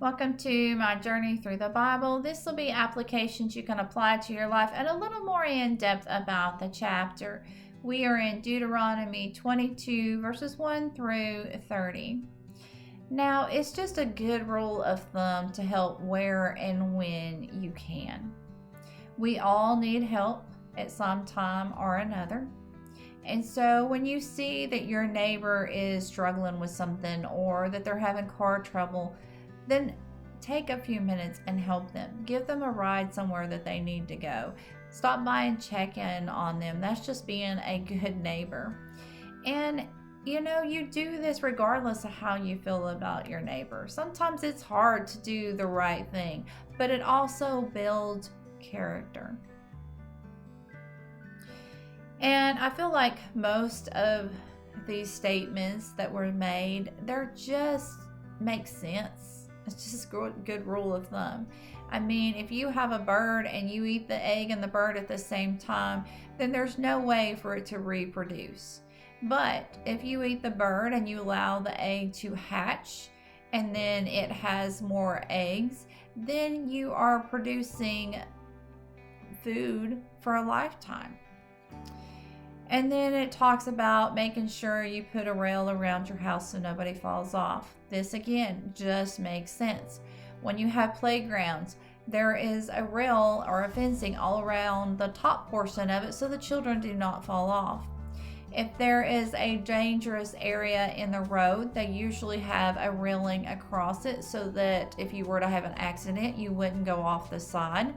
Welcome to my journey through the Bible. This will be applications you can apply to your life and a little more in depth about the chapter. We are in Deuteronomy 22 verses 1 through 30. Now, it's just a good rule of thumb to help where and when you can. We all need help at some time or another. And so when you see that your neighbor is struggling with something or that they're having car trouble, then take a few minutes and help them. Give them a ride somewhere that they need to go. Stop by and check in on them. That's just being a good neighbor. And you do this regardless of how you feel about your neighbor. Sometimes it's hard to do the right thing, but it also builds character. And I feel like most of these statements that were made, they're just make sense. It's just a good rule of thumb. I mean, if you have a bird and you eat the egg and the bird at the same time, then there's no way for it to reproduce. But if you eat the bird and you allow the egg to hatch and then it has more eggs, then you are producing food for a lifetime. And then it talks about making sure you put a rail around your house so nobody falls off. This again just makes sense. When you have playgrounds, there is a rail or a fencing all around the top portion of it so the children do not fall off. If there is a dangerous area in the road, they usually have a railing across it so that if you were to have an accident, you wouldn't go off the side.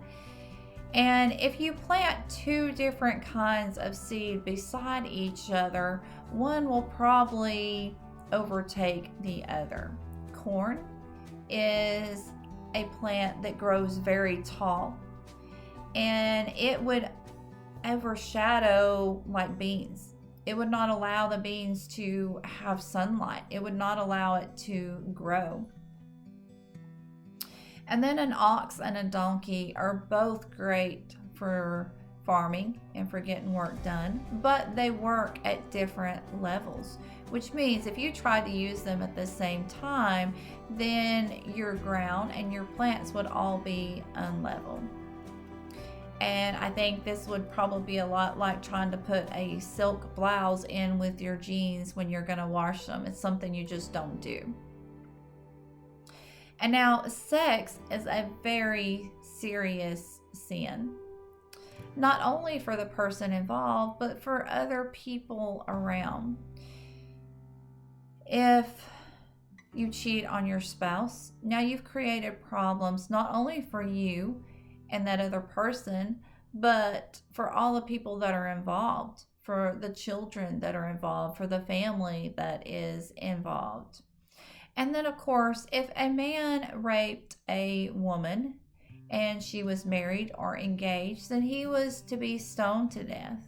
And if you plant two different kinds of seed beside each other, one will probably overtake the other. Corn is a plant that grows very tall, and it would overshadow like beans. It would not allow the beans to have sunlight. It would not allow it to grow. And then an ox and a donkey are both great for farming and for getting work done, but they work at different levels, which means if you try to use them at the same time, then your ground and your plants would all be unlevel. And I think this would probably be a lot like trying to put a silk blouse in with your jeans when you're going to wash them. It's something you just don't do. And now, sex is a very serious sin, not only for the person involved, but for other people around. If you cheat on your spouse, now you've created problems not only for you and that other person, but for all the people that are involved, for the children that are involved, for the family that is involved. And then, of course, if a man raped a woman and she was married or engaged, then he was to be stoned to death.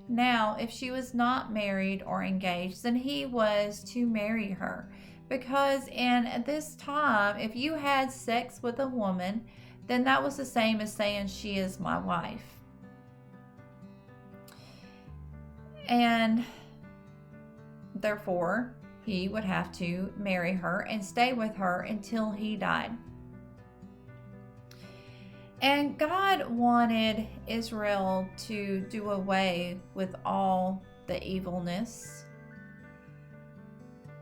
Now, if she was not married or engaged, then he was to marry her. Because in this time, if you had sex with a woman, then that was the same as saying she is my wife. And therefore, he would have to marry her and stay with her until he died. And God wanted Israel to do away with all the evilness.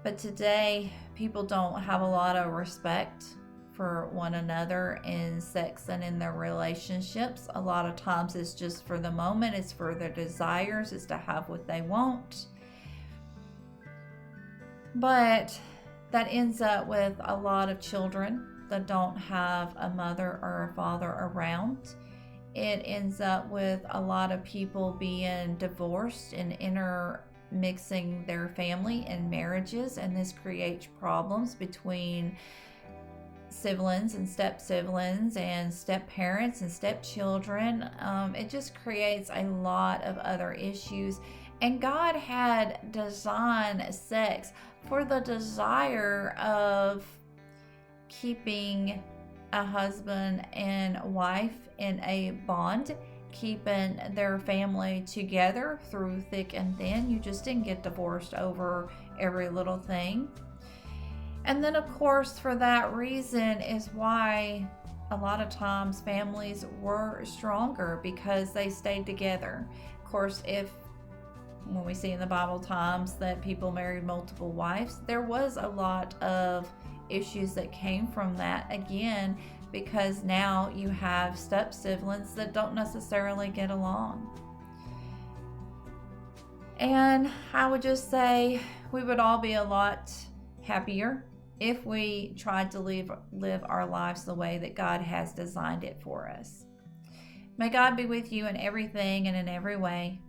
But today, people don't have a lot of respect for one another in sex and in their relationships. A lot of times it's just for the moment, it's for their desires, it's to have what they want. But that ends up with a lot of children that don't have a mother or a father around. It ends up with a lot of people being divorced and intermixing their family and marriages, and this creates problems between siblings and step-siblings and step-parents and step-children. It just creates a lot of other issues. And God had designed sex for the desire of keeping a husband and wife in a bond, keeping their family together through thick and thin. You just didn't get divorced over every little thing. And then, of course, for that reason is why a lot of times families were stronger, because they stayed together. Of course, when we see in the Bible times that people married multiple wives, there was a lot of issues that came from that, again, because now you have step siblings that don't necessarily get along. And I would just say we would all be a lot happier if we tried to live our lives the way that God has designed it for us. May God be with you in everything and in every way.